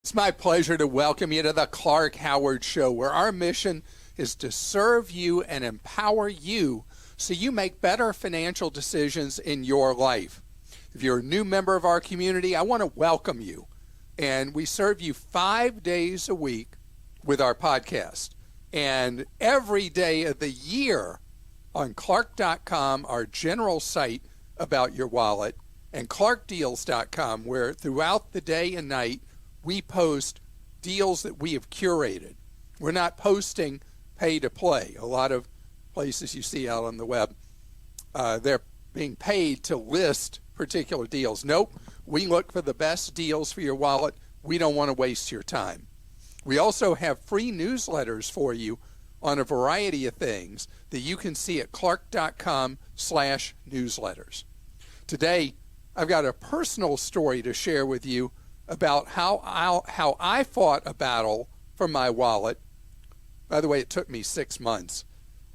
It's my pleasure to welcome you to the Clark Howard Show, where our mission is to serve you and empower you so you make better financial decisions in your life. If you're a new member of our community, I want to welcome you. And we serve you 5 days a week with our podcast. And every day of the year on Clark.com, our general site about your wallet, and ClarkDeals.com, where throughout the day and night, we post deals that we have curated. We're not posting pay to play. A lot of places you see out on the web, they're being paid to list particular deals. Nope, we look for the best deals for your wallet. We don't want to waste your time. We also have free newsletters for you on a variety of things that you can see at clark.com/newsletters. Today, I've got a personal story to share with you about how I fought a battle for my wallet. By the way, it took me 6 months.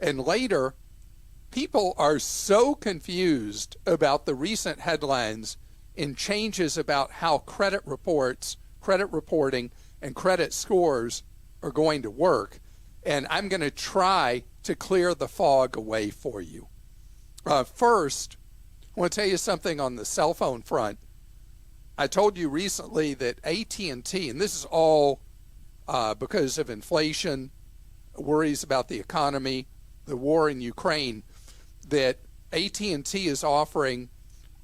And later, people are so confused about the recent headlines and changes about how credit reports, credit reporting, and credit scores are going to work. And I'm going to try to clear the fog away for you. First, I want to tell you something on the cell phone front. I told you recently that AT&T, and this is all because of inflation, worries about the economy, the war in Ukraine, that AT&T is offering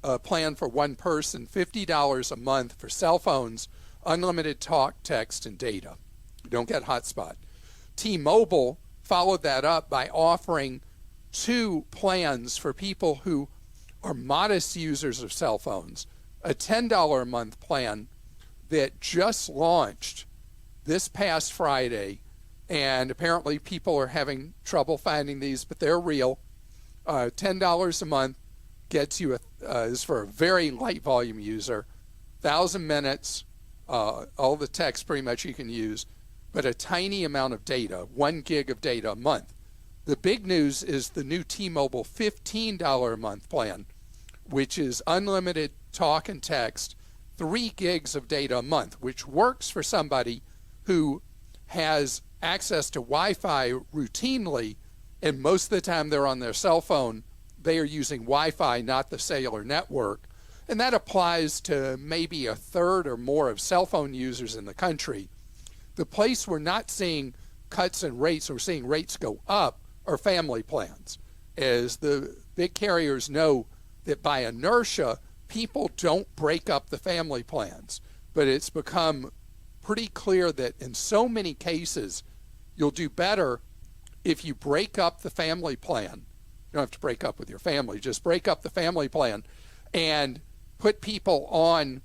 a plan for one person, $50 a month for cell phones, unlimited talk, text, and data. You don't get hotspot. T-Mobile followed that up by offering 2 plans for people who are modest users of cell phones. A $10 a month plan that just launched this past Friday, and apparently people are having trouble finding these, but they're real. $10 a month gets you, is for a very light volume user, 1,000 minutes, all the text pretty much you can use, but a tiny amount of data, 1 gig of data a month. The big news is the new T-Mobile $15 a month plan, which is unlimited talk and text, 3 gigs of data a month, which works for somebody who has access to Wi-Fi routinely, and most of the time they're on their cell phone, they are using Wi-Fi, not the cellular network. And that applies to maybe a third or more of cell phone users in the country. The place we're not seeing cuts in rates, we're seeing rates go up, are family plans. As the big carriers know that by inertia, people don't break up the family plans, but it's become pretty clear that in so many cases, you'll do better if you break up the family plan. You don't have to break up with your family, just break up the family plan and put people on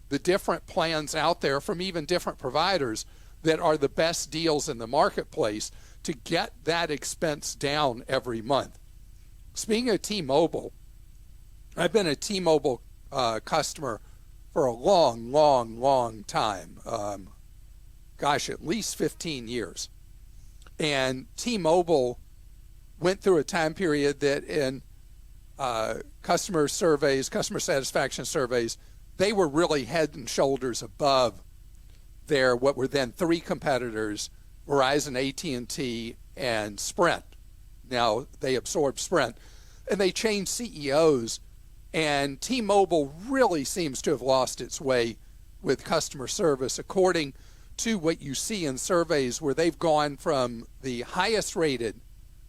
the different plans out there from even different providers that are the best deals in the marketplace to get that expense down every month. Speaking of T-Mobile, I've been a T-Mobile customer for a long time. At least 15 years. And T-Mobile went through a time period that in customer surveys, customer satisfaction surveys, they were really head and shoulders above their what were then 3 competitors, Verizon, AT&T, and Sprint. Now they absorbed Sprint, and they changed CEOs. And T-Mobile really seems to have lost its way with customer service, according to what you see in surveys where they've gone from the highest rated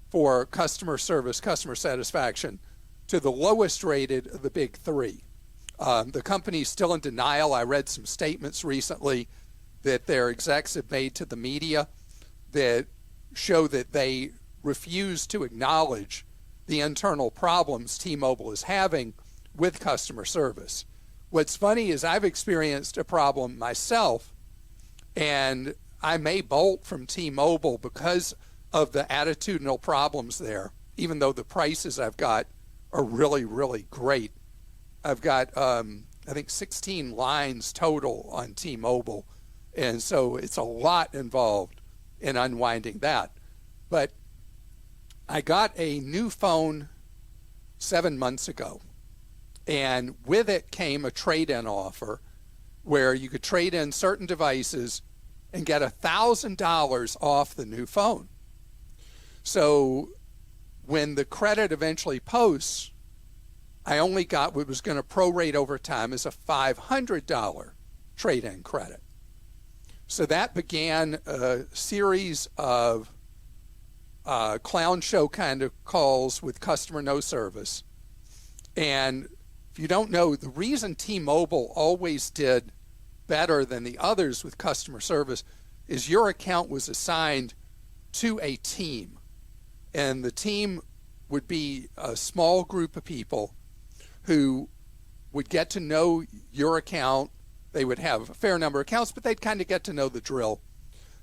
for customer service, customer satisfaction, to the lowest rated of the big 3. The company's still in denial. I read some statements recently that their execs have made to the media that show that they refuse to acknowledge the internal problems T-Mobile is having with customer service. What's funny is I've experienced a problem myself, and I may bolt from T-Mobile because of the attitudinal problems there, even though the prices I've got are really great. I've got, I think, 16 lines total on T-Mobile, and so it's a lot involved in unwinding that. But I got a new phone 7 months ago, and with it came a trade-in offer where you could trade in certain devices and get $1,000 off the new phone. So when the credit eventually posts, I only got what was going to prorate over time as a $500 trade-in credit. So that began a series of clown show kind of calls with customer no service. And if you don't know, the reason T-Mobile always did better than the others with customer service is your account was assigned to a team. And the team would be a small group of people who would get to know your account. They would have a fair number of accounts, but they'd kind of get to know the drill.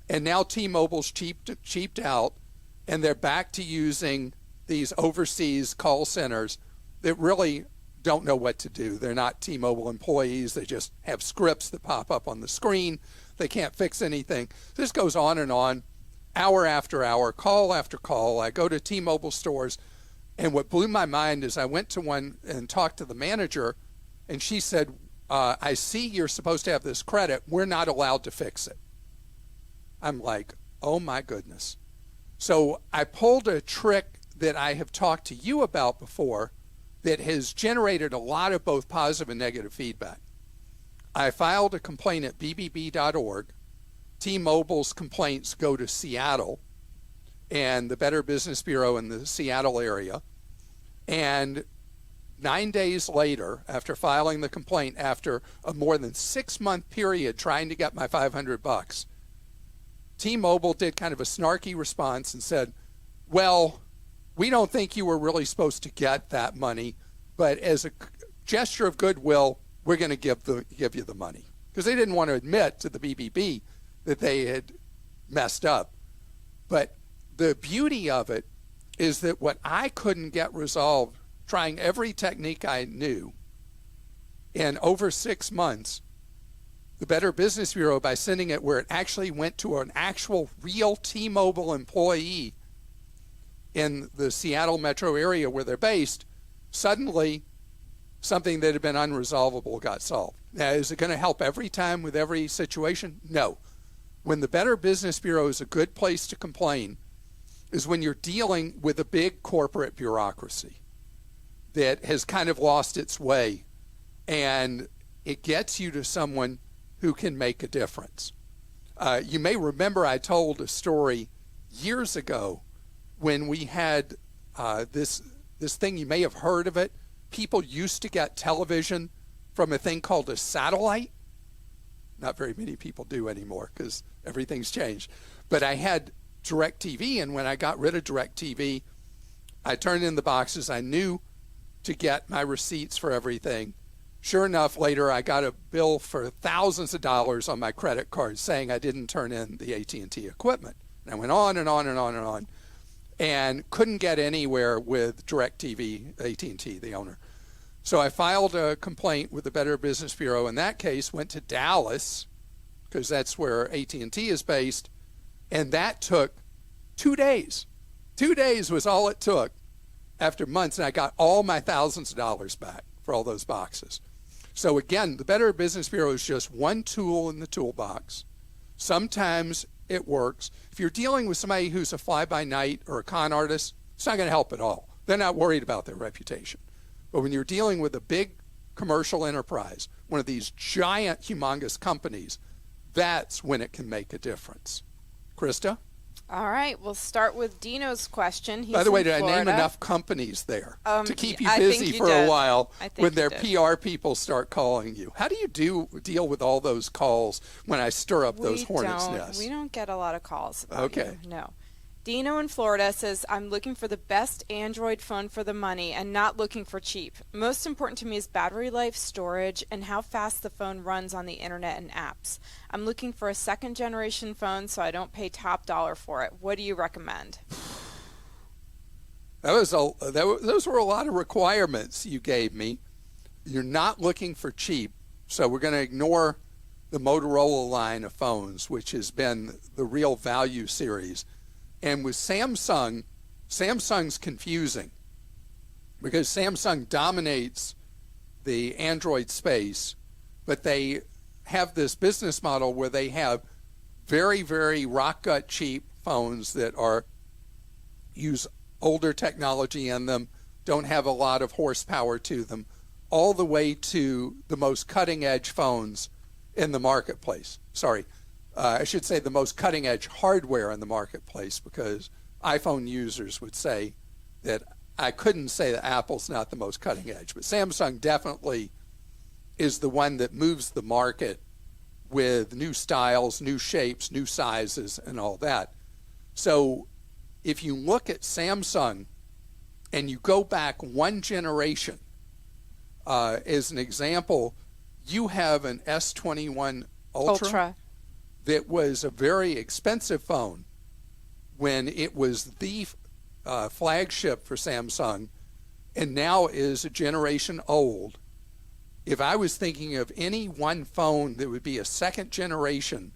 And now T-Mobile's cheaped out, and they're back to using these overseas call centers that really don't know what to do. They're not T-Mobile employees. They just have scripts that pop up on the screen. They can't fix anything. This goes on, hour after hour, call after call. I go to T-Mobile stores, and what blew my mind is I went to one and talked to the manager, and she said, I see you're supposed to have this credit. We're not allowed to fix it. I'm like, oh my goodness. So I pulled a trick that I have talked to you about before that has generated a lot of both positive and negative feedback. I filed a complaint at bbb.org. T-Mobile's complaints go to Seattle and the Better Business Bureau in the Seattle area. And 9 days later, after filing the complaint, after a more than 6-month period trying to get my $500, T-Mobile did kind of a snarky response and said, well, we don't think you were really supposed to get that money, but as a gesture of goodwill, we're going to give you the money. Because they didn't want to admit to the BBB that they had messed up. But the beauty of it is that what I couldn't get resolved, trying every technique I knew, in over 6 months, the Better Business Bureau, by sending it where it actually went to an actual real T-Mobile employee in the Seattle metro area where they're based, suddenly something that had been unresolvable got solved. Now, is it going to help every time with every situation? No. When the Better Business Bureau is a good place to complain is when you're dealing with a big corporate bureaucracy that has kind of lost its way, and it gets you to someone who can make a difference. You may remember I told a story years ago when we had this thing, you may have heard of it. People used to get television from a thing called a satellite. Not very many people do anymore because everything's changed. But I had DirecTV, and when I got rid of DirecTV, I turned in the boxes. I knew to get my receipts for everything. Sure enough, later I got a bill for thousands of dollars on my credit card saying I didn't turn in the AT&T equipment. And I went on and on and on and on, and couldn't get anywhere with DirecTV, AT&T, the owner. So I filed a complaint with the Better Business Bureau. In that case, went to Dallas, because that's where AT&T is based, and that took 2 days. 2 days was all it took after months, and I got all my thousands of dollars back for all those boxes. So again, the Better Business Bureau is just one tool in the toolbox. Sometimes it works. If you're dealing with somebody who's a fly-by-night or a con artist, it's not going to help at all. They're not worried about their reputation. But when you're dealing with a big commercial enterprise, one of these giant, humongous companies, that's when it can make a difference. Krista? All right, we'll start with Dino's question. He's By the way, did Florida. I name enough companies there to keep you I busy think for did. a while when their did. PR people start calling you? How do you deal with all those calls when I stir up those hornets' nests? We don't get a lot of calls about Okay. you. No. Dino in Florida says, I'm looking for the best Android phone for the money and not looking for cheap. Most important to me is battery life, storage, and how fast the phone runs on the internet and apps. I'm looking for a second generation phone so I don't pay top dollar for it. What do you recommend? Those were a lot of requirements you gave me. You're not looking for cheap, so we're going to ignore the Motorola line of phones, which has been the real value series. And with Samsung, Samsung's confusing because Samsung dominates the Android space, but they have this business model where they have very, very rock gut cheap phones that are use older technology in them, don't have a lot of horsepower to them, all the way to the most cutting edge phones in the marketplace. Sorry, I should say the most cutting edge hardware in the marketplace, because iPhone users would say that I couldn't say that Apple's not the most cutting edge, but Samsung definitely is the one that moves the market with new styles, new shapes, new sizes, and all that. So if you look at Samsung and you go back one generation, as an example, you have an S21 Ultra that was a very expensive phone when it was the flagship for Samsung, and now is a generation old. If I was thinking of any one phone that would be a second generation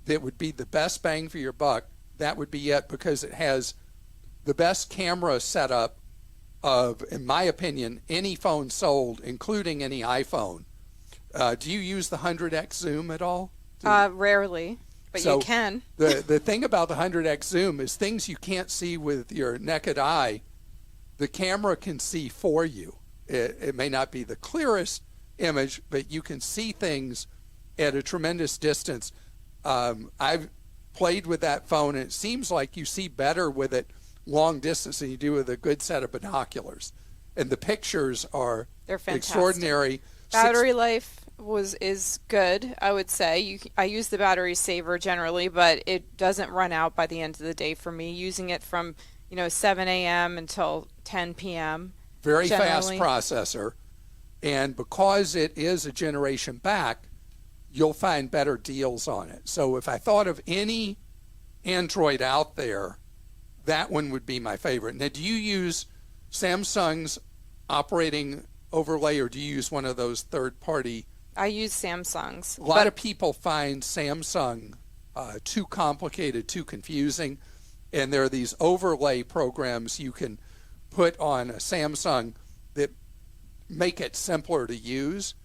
that would be the best bang for your buck, that would be it, because it has the best camera setup of, in my opinion, any phone sold, including any iPhone. Do you use the 100x zoom at all? Rarely, but so you can. the thing about the 100x zoom is things you can't see with your naked eye, the camera can see for you. It may not be the clearest image, but you can see things at a tremendous distance. I've played with that phone, and it seems like you see better with it long distance than you do with a good set of binoculars. And the pictures are extraordinary. Battery life is good, I would say. I use the battery saver generally, but it doesn't run out by the end of the day for me, using it from 7 a.m. until 10 p.m. Very generally. fast processor. And because it is a generation back, you'll find better deals on it. So if I thought of any Android out there, that one would be my favorite. Now, do you use Samsung's operating overlay, or do you use one of those third-party? I use Samsung's. A lot of people find Samsung too complicated, too confusing, and there are these overlay programs you can put on a Samsung that make it simpler to use,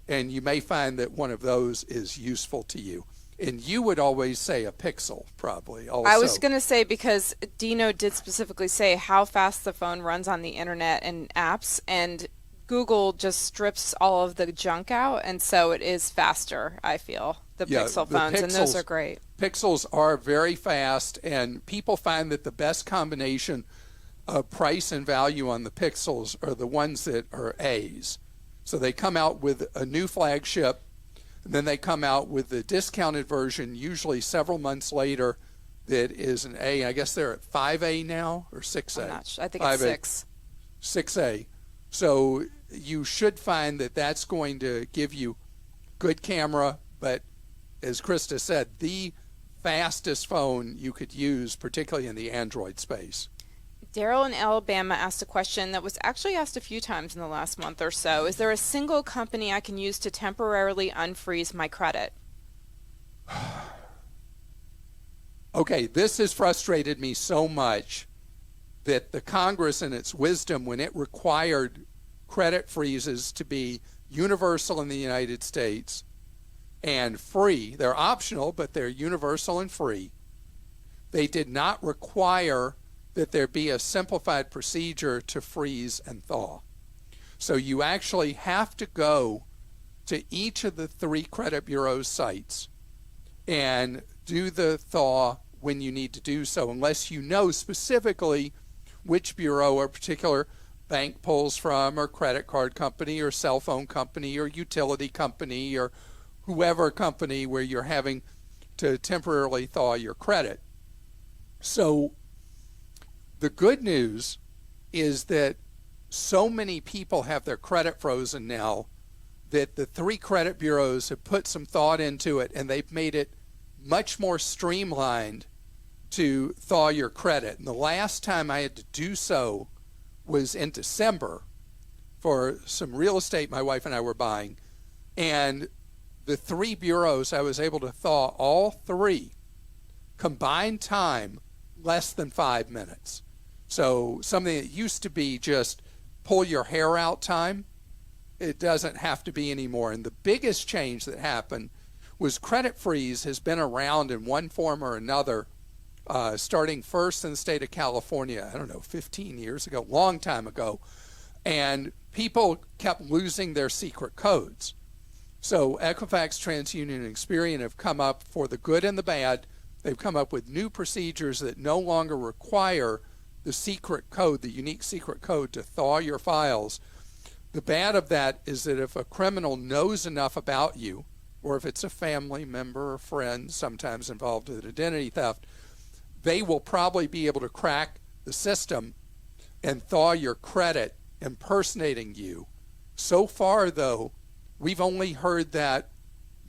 and you may find that one of those is useful to you. And you would always say a Pixel, probably, also. I was going to say, because Dino did specifically say how fast the phone runs on the internet and apps, and Google just strips all of the junk out, and so it is faster, I feel, the Pixel phones, and those are great. Pixels are very fast, and people find that the best combination of price and value on the Pixels are the ones that are A's. So they come out with a new flagship, and then they come out with the discounted version, usually several months later, that is an A. I guess they're at 5A now, or 6A? I'm not sure. I think it's 6. 6A. So you should find that that's going to give you good camera, but as Christa said, the fastest phone you could use, particularly in the Android space. Daryl in Alabama asked a question that was actually asked a few times in the last month or so. Is there a single company I can use to temporarily unfreeze my credit? Okay, this has frustrated me so much that the Congress, in its wisdom, when it required credit freezes to be universal in the United States and free, they're optional, but they're universal and free, they did not require that there be a simplified procedure to freeze and thaw. So you actually have to go to each of the 3 credit bureaus' sites and do the thaw when you need to do so, unless you know specifically which bureau a particular bank pulls from, or credit card company, or cell phone company, or utility company, or whoever company where you're having to temporarily thaw your credit. So the good news is that so many people have their credit frozen now that the 3 credit bureaus have put some thought into it, and they've made it much more streamlined to thaw your credit. And the last time I had to do so was in December for some real estate my wife and I were buying. And the 3 bureaus, I was able to thaw all 3, combined time, less than 5 minutes. So something that used to be just pull your hair out time it doesn't have to be anymore. And the biggest change that happened was credit freeze has been around in one form or another, starting first in the state of California, I don't know, 15 years ago, long time ago. And people kept losing their secret codes. So Equifax, TransUnion, and Experian have come up, for the good and the bad, they've come up with new procedures that no longer require the secret code, the unique secret code, to thaw your files. The bad of that is that if a criminal knows enough about you, or if it's a family member or friend, sometimes involved with identity theft, they will probably be able to crack the system and thaw your credit impersonating you. So far, though, we've only heard that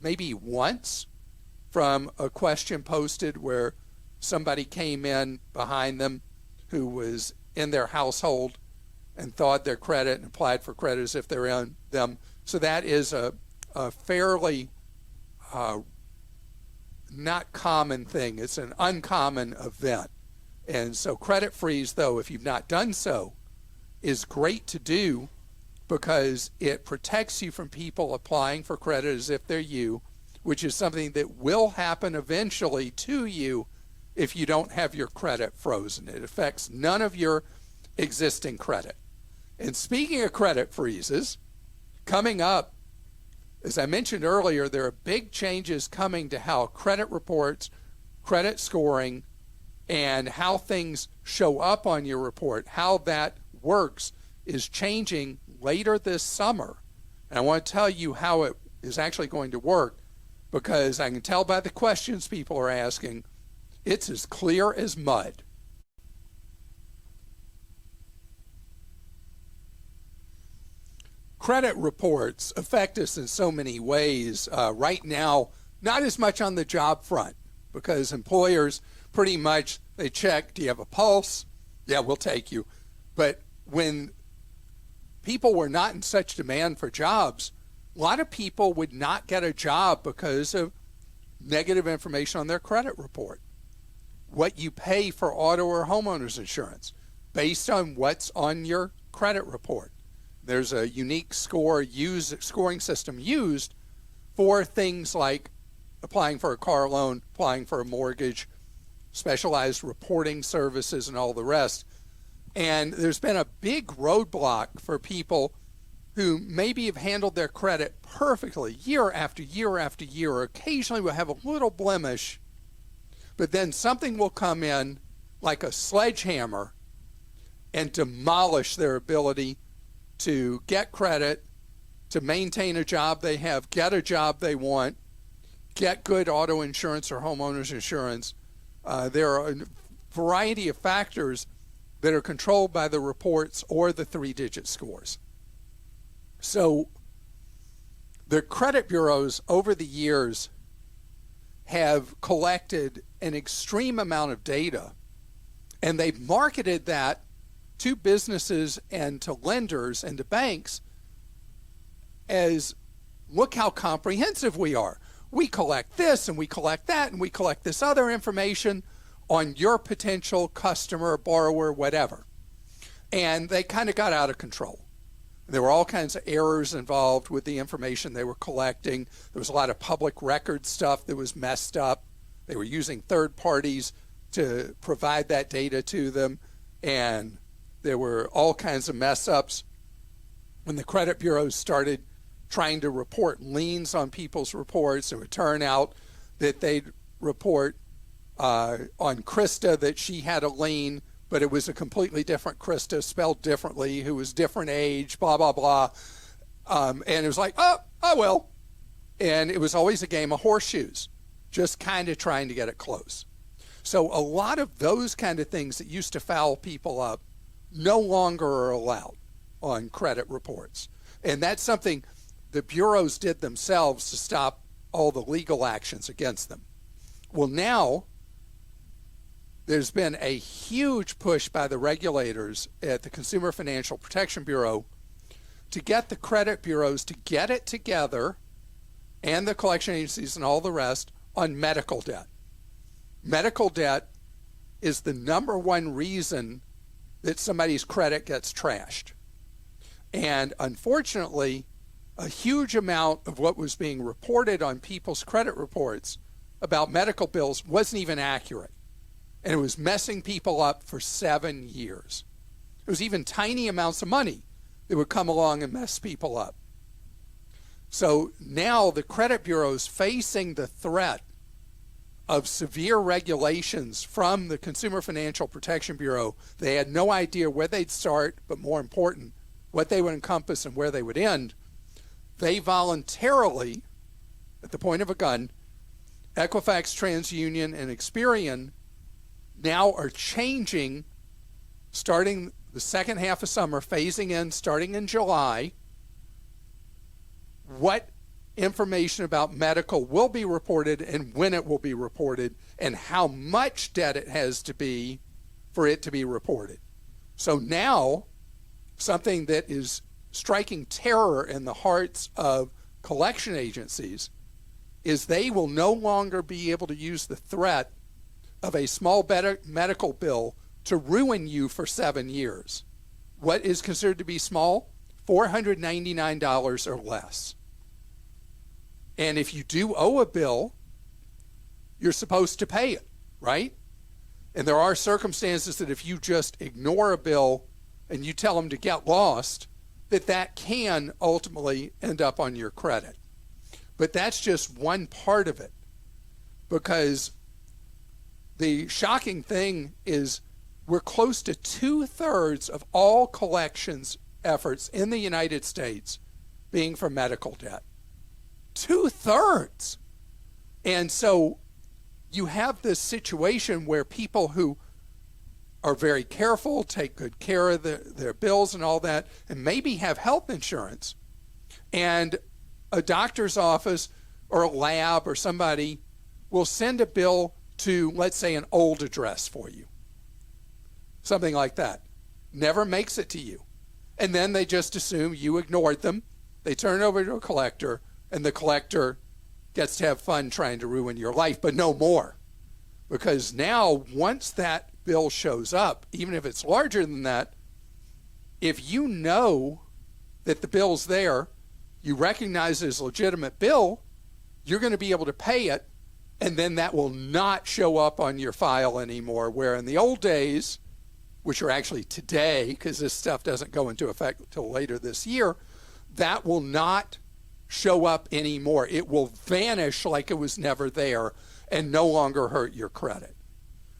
maybe once from a question posted where somebody came in behind them who was in their household and thawed their credit and applied for credit as if they're in them. So that is a fairly not common thing. It's an uncommon event. And so credit freeze, though, if you've not done so, is great to do because it protects you from people applying for credit as if they're you, which is something that will happen eventually to you if you don't have your credit frozen. It affects none of your existing credit. And speaking of credit freezes, coming up, as I mentioned earlier, there are big changes coming to how credit reports, credit scoring, and how things show up on your report, how that works, is changing later this summer. And I want to tell you how it is actually going to work, because I can tell by the questions people are asking, it's as clear as mud. Credit reports affect us in so many ways. Right now, not as much on the job front, because employers pretty much, they check, do you have a pulse? Yeah, we'll take you. But when people were not in such demand for jobs, a lot of people would not get a job because of negative information on their credit report. What you pay for auto or homeowners insurance based on what's on your credit report. There's a unique scoring system used for things like applying for a car loan, applying for a mortgage, specialized reporting services, and all the rest. And there's been a big roadblock for people who maybe have handled their credit perfectly year after year after year, or occasionally will have a little blemish, but then something will come in like a sledgehammer and demolish their ability to get credit, to maintain a job they have, get a job they want, get good auto insurance or homeowners insurance. There are a variety of factors that are controlled by the reports or the three-digit scores. So the credit bureaus over the years have collected an extreme amount of data, and they've marketed that to businesses and to lenders and to banks as, look how comprehensive we are. We collect this and we collect that and we collect this other information on your potential customer, borrower, whatever. And they kind of got out of control. There were all kinds of errors involved with the information they were collecting. There was a lot of public record stuff that was messed up. They were using third parties to provide that data to them, and there were all kinds of mess ups. When the credit bureaus started trying to report liens on people's reports, it would turn out that they'd report on Christa that she had a lien, but it was a completely different Christa, spelled differently, who was different age, blah, blah, blah. And it was like, oh, well. And it was always a game of horseshoes, just kind of trying to get it close. So a lot of those kind of things that used to foul people up no longer are allowed on credit reports. And that's something the bureaus did themselves to stop all the legal actions against them. Well, now there's been a huge push by the regulators at the Consumer Financial Protection Bureau to get the credit bureaus to get it together, and the collection agencies and all the rest, on medical debt. Medical debt is the number one reason that somebody's credit gets trashed. And unfortunately, a huge amount of what was being reported on people's credit reports about medical bills wasn't even accurate. And it was messing people up for 7 years. It was even tiny amounts of money that would come along and mess people up. So now the credit bureaus facing the threat of severe regulations from the Consumer Financial Protection Bureau. They had no idea where they'd start, but more important, what they would encompass and where they would end. They voluntarily, at the point of a gun, Equifax, TransUnion, and Experian now are changing, starting the second half of summer, phasing in starting in July, what information about medical will be reported and when it will be reported and how much debt it has to be for it to be reported. So now, something that is striking terror in the hearts of collection agencies is they will no longer be able to use the threat of a small medical bill to ruin you for 7 years. What is considered to be small? $499 or less. And if you do owe a bill, you're supposed to pay it, right? And there are circumstances that if you just ignore a bill and you tell them to get lost, that can ultimately end up on your credit. But that's just one part of it, because the shocking thing is we're close to 2/3 of all collections efforts in the United States being for medical debt. 2/3. And so you have this situation where people who are very careful, take good care of their bills and all that, and maybe have health insurance, and a doctor's office or a lab or somebody will send a bill to, let's say, an old address for you. Something like that. Never makes it to you. And then they just assume you ignored them. They turn it over to a collector, and the collector gets to have fun trying to ruin your life, but no more. Because now, once that bill shows up, even if it's larger than that, if you know that the bill's there, you recognize it as a legitimate bill, you're going to be able to pay it, and then that will not show up on your file anymore. Where in the old days, which are actually today, because this stuff doesn't go into effect until later this year, that will not show up anymore. It will vanish like it was never there and no longer hurt your credit.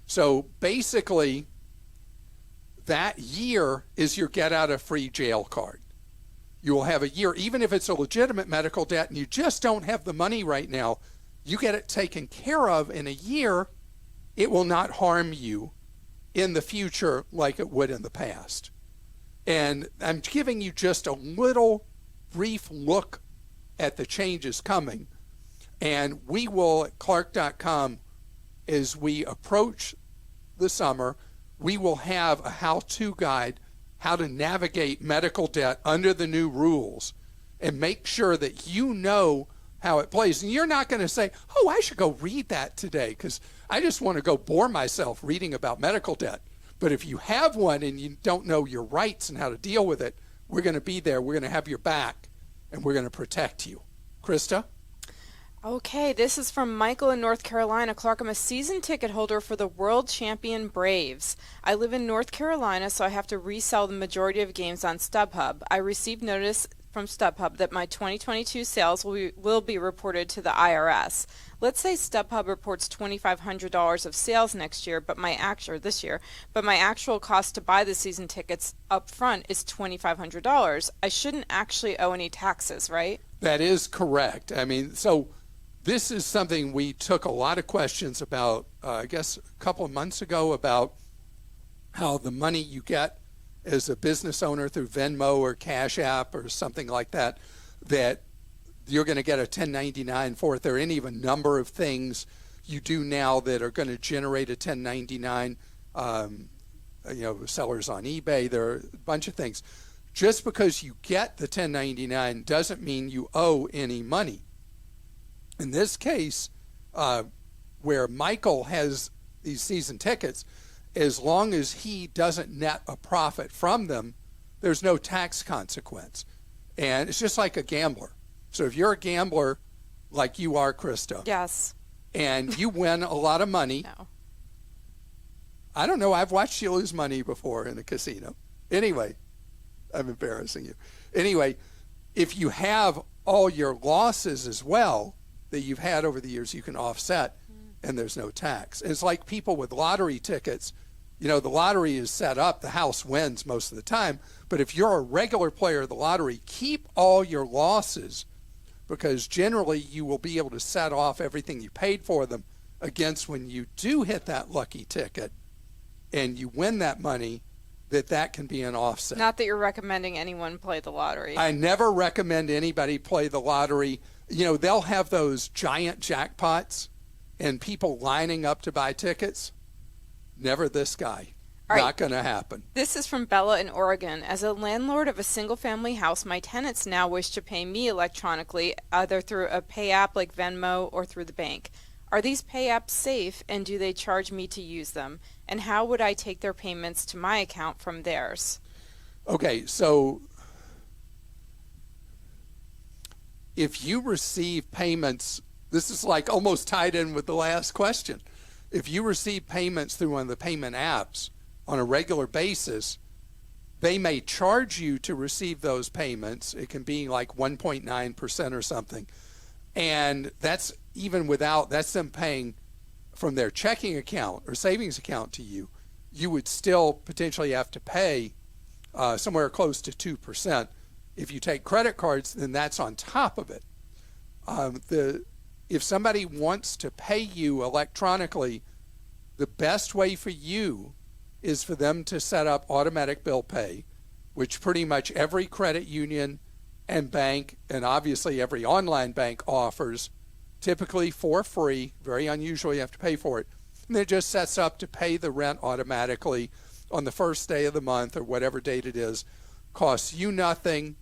So basically, that year is your get out of free jail card. You will have a year, even if it's a legitimate medical debt and you just don't have the money right now, you get it taken care of in a year, it will not harm you in the future like it would in the past. And I'm giving you just a little brief look at the changes coming. And we will, at Clark.com, as we approach the summer, we will have a how-to guide, how to navigate medical debt under the new rules and make sure that you know how it plays. And you're not going to say, oh, I should go read that today because I just want to go bore myself reading about medical debt. But if you have one and you don't know your rights and how to deal with it, we're going to be there. We're going to have your back, and we're going to protect you. Christa? Okay, this is from Michael in North Carolina. Clark, I'm a season ticket holder for the world champion Braves. I live in North Carolina, so I have to resell the majority of games on StubHub. I received notice from StubHub that my 2022 sales will be reported to the IRS. Let's say StubHub reports $2,500 of sales next year, but my actual cost to buy the season tickets up front is $2,500. I shouldn't actually owe any taxes, right? That is correct. I mean, so this is something we took a lot of questions about, I guess, a couple of months ago, about how the money you get as a business owner through Venmo or Cash App or something like that, that you're going to get a 1099 for it. There are any even number of things you do now that are going to generate a 1099, sellers on eBay. There are a bunch of things. Just because you get the 1099 doesn't mean you owe any money. In this case, where Michael has these season tickets, as long as he doesn't net a profit from them, there's no tax consequence. And it's just like a gambler. So if you're a gambler like you are, Christa, Yes. and you win a lot of money, No. I don't know, I've watched you lose money before in a casino. Anyway, I'm embarrassing you. Anyway, if you have all your losses as well that you've had over the years, you can offset, and there's no tax. It's like people with lottery tickets. You know, the lottery is set up, the house wins most of the time, but if you're a regular player of the lottery, keep all your losses, because generally you will be able to set off everything you paid for them against when you do hit that lucky ticket and you win that money, that can be an offset. Not that you're recommending anyone play the lottery. I never recommend anybody play the lottery. You know, they'll have those giant jackpots and people lining up to buy tickets. Never this guy. All right. Not going to happen. This is from Bella in Oregon. As a landlord of a single-family house, my tenants now wish to pay me electronically, either through a pay app like Venmo or through the bank. Are these pay apps safe, and do they charge me to use them? And how would I take their payments to my account from theirs? Okay, so if you receive payments, this is like almost tied in with the last question. If you receive payments through one of the payment apps on a regular basis, they may charge you to receive those payments. It can be like 1.9% or something. And that's even without, that's them paying from their checking account or savings account to you. You would still potentially have to pay somewhere close to 2%. If you take credit cards, then that's on top of it. If somebody wants to pay you electronically, the best way for you is for them to set up automatic bill pay, which pretty much every credit union and bank, and obviously every online bank offers, typically for free. Very unusual, you have to pay for it. And it just sets up to pay the rent automatically on the first day of the month or whatever date it is. Costs you nothing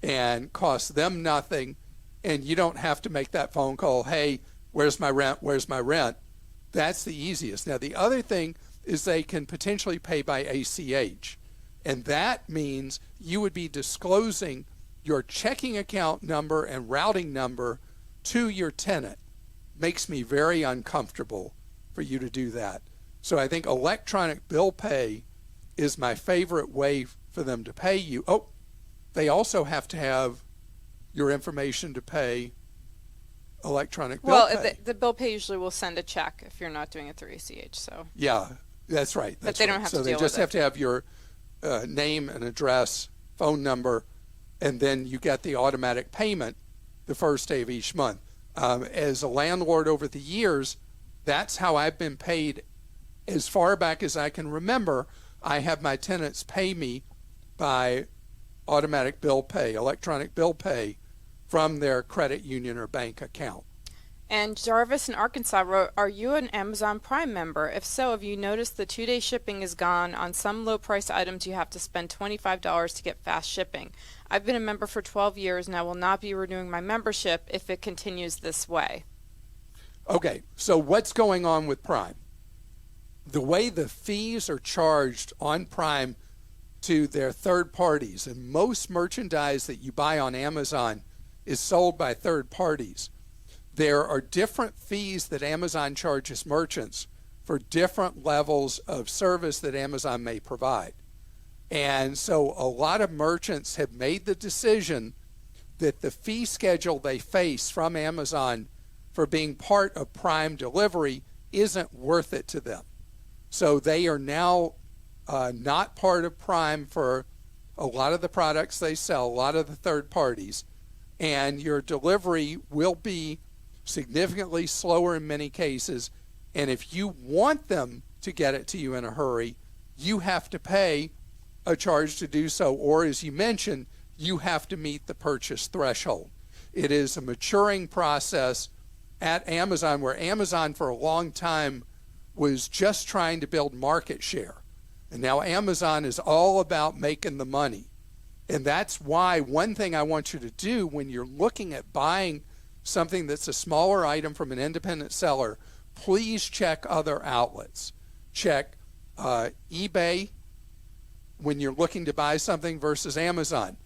and costs them nothing, and you don't have to make that phone call, hey, where's my rent, where's my rent? That's the easiest. Now, the other thing is they can potentially pay by ACH, and that means you would be disclosing your checking account number and routing number to your tenant. Makes me very uncomfortable for you to do that. So I think electronic bill pay is my favorite way for them to pay you. Oh, they also have to have your information to pay electronic bill pay. Well, the bill pay usually will send a check if you're not doing it through ACH. So yeah, that's right. But they don't have to deal with it. So they just have to have your name and address, phone number, and then you get the automatic payment the first day of each month. As a landlord over the years, that's how I've been paid as far back as I can remember. I have my tenants pay me by automatic bill pay, electronic bill pay from their credit union or bank account. And Jarvis in Arkansas wrote, are you an Amazon Prime member? If so, have you noticed the 2-day shipping is gone? On some low-price items, you have to spend $25 to get fast shipping. I've been a member for 12 years and I will not be renewing my membership if it continues this way. Okay, so what's going on with Prime? The way the fees are charged on Prime to their third parties, and most merchandise that you buy on Amazon is sold by third parties. There are different fees that Amazon charges merchants for different levels of service that Amazon may provide. And so a lot of merchants have made the decision that the fee schedule they face from Amazon for being part of Prime delivery isn't worth it to them. So they are now not part of Prime for a lot of the products they sell, a lot of the third parties, and your delivery will be significantly slower in many cases. And if you want them to get it to you in a hurry, you have to pay a charge to do so, or as you mentioned, you have to meet the purchase threshold. It is a maturing process at Amazon, where Amazon for a long time was just trying to build market share. And now Amazon is all about making the money. And that's why one thing I want you to do when you're looking at buying something that's a smaller item from an independent seller, please check other outlets. Check eBay when you're looking to buy something versus Amazon.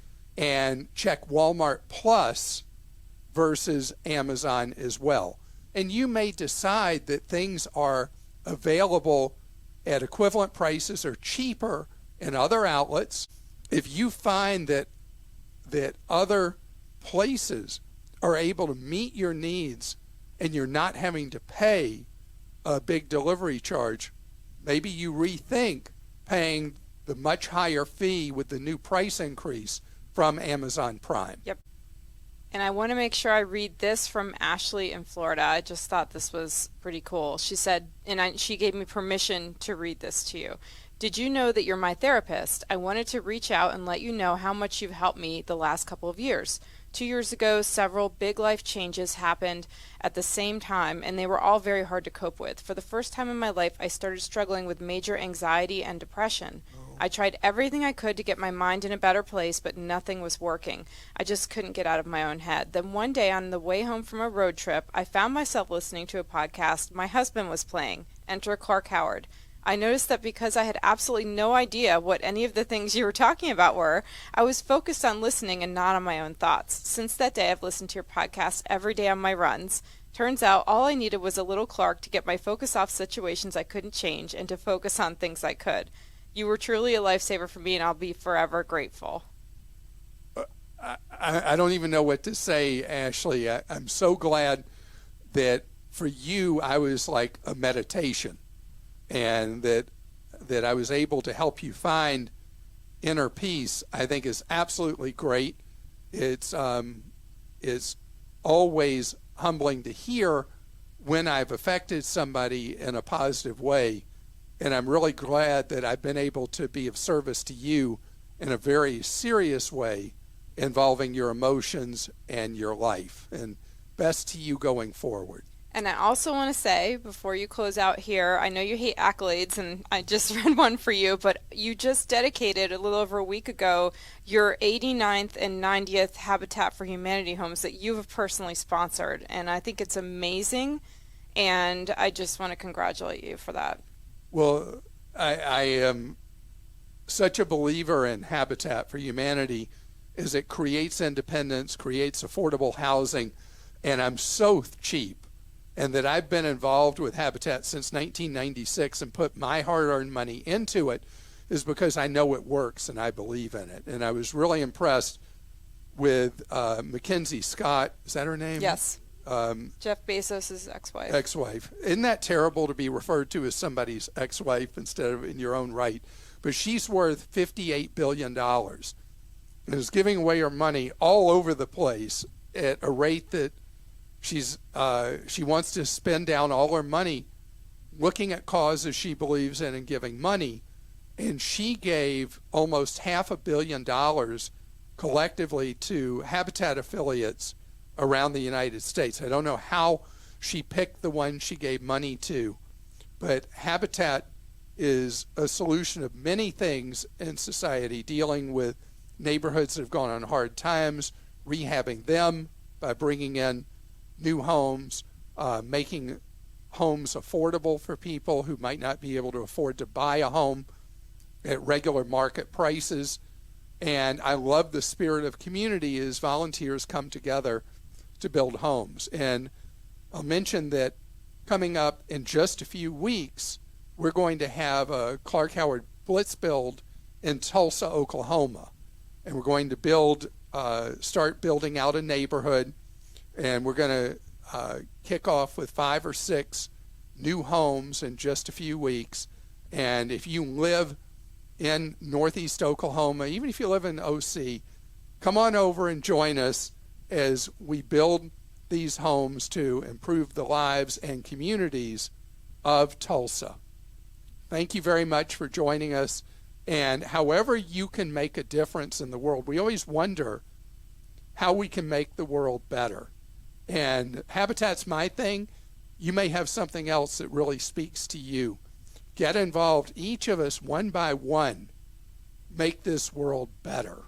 and check Walmart Plus versus Amazon as well. And you may decide that things are available at equivalent prices or cheaper in other outlets. If you find that other places are able to meet your needs and you're not having to pay a big delivery charge, maybe you rethink paying the much higher fee with the new price increase from Amazon Prime. Yep. And I want to make sure I read this from Ashley in Florida. I just thought this was pretty cool. She said, she gave me permission to read this to you. Did you know that you're my therapist? I wanted to reach out and let you know how much you've helped me the last couple of years. 2 years ago, several big life changes happened at the same time, and they were all very hard to cope with. For the first time in my life, I started struggling with major anxiety and depression. I tried everything I could to get my mind in a better place, but nothing was working. I just couldn't get out of my own head. Then one day on the way home from a road trip, I found myself listening to a podcast my husband was playing, Enter Clark Howard. I noticed that because I had absolutely no idea what any of the things you were talking about were, I was focused on listening and not on my own thoughts. Since that day, I've listened to your podcast every day on my runs. Turns out all I needed was a little Clark to get my focus off situations I couldn't change and to focus on things I could. You were truly a lifesaver for me, and I'll be forever grateful. I don't even know what to say, Ashley. I'm so glad that for you, I was like a meditation, and that I was able to help you find inner peace. I think is absolutely great. It's always humbling to hear when I've affected somebody in a positive way. And I'm really glad that I've been able to be of service to you in a very serious way involving your emotions and your life. And best to you going forward. And I also want to say, before you close out here, I know you hate accolades, and I just read one for you, but you just dedicated a little over a week ago your 89th and 90th Habitat for Humanity homes that you have personally sponsored. And I think it's amazing, and I just want to congratulate you for that. Well, I am such a believer in Habitat for Humanity as it creates independence, creates affordable housing, and I'm so cheap. And that I've been involved with Habitat since 1996 and put my hard-earned money into it is because I know it works and I believe in it. And I was really impressed with Mackenzie Scott. Is that her name? Yes. Jeff Bezos' ex-wife. Ex-wife. Isn't that terrible to be referred to as somebody's ex-wife instead of in your own right? But she's worth $58 billion and is giving away her money all over the place at a rate that she wants to spend down all her money looking at causes she believes in and giving money. And she gave almost $500 million collectively to Habitat affiliates around the United States. I don't know how she picked the one she gave money to, but Habitat is a solution of many things in society, dealing with neighborhoods that have gone on hard times, rehabbing them by bringing in new homes, making homes affordable for people who might not be able to afford to buy a home at regular market prices. And I love the spirit of community as volunteers come together to build homes. And I'll mention that coming up in just a few weeks, we're going to have a Clark Howard Blitz build in Tulsa, Oklahoma. And we're going to start building out a neighborhood, and we're going to kick off with 5 or 6 new homes in just a few weeks. And if you live in Northeast Oklahoma, even if you live in OC, come on over and join us as we build these homes to improve the lives and communities of Tulsa. Thank you very much for joining us. And however you can make a difference in the world, we always wonder how we can make the world better. And Habitat's my thing. You may have something else that really speaks to you. Get involved. Each of us, one by one, make this world better.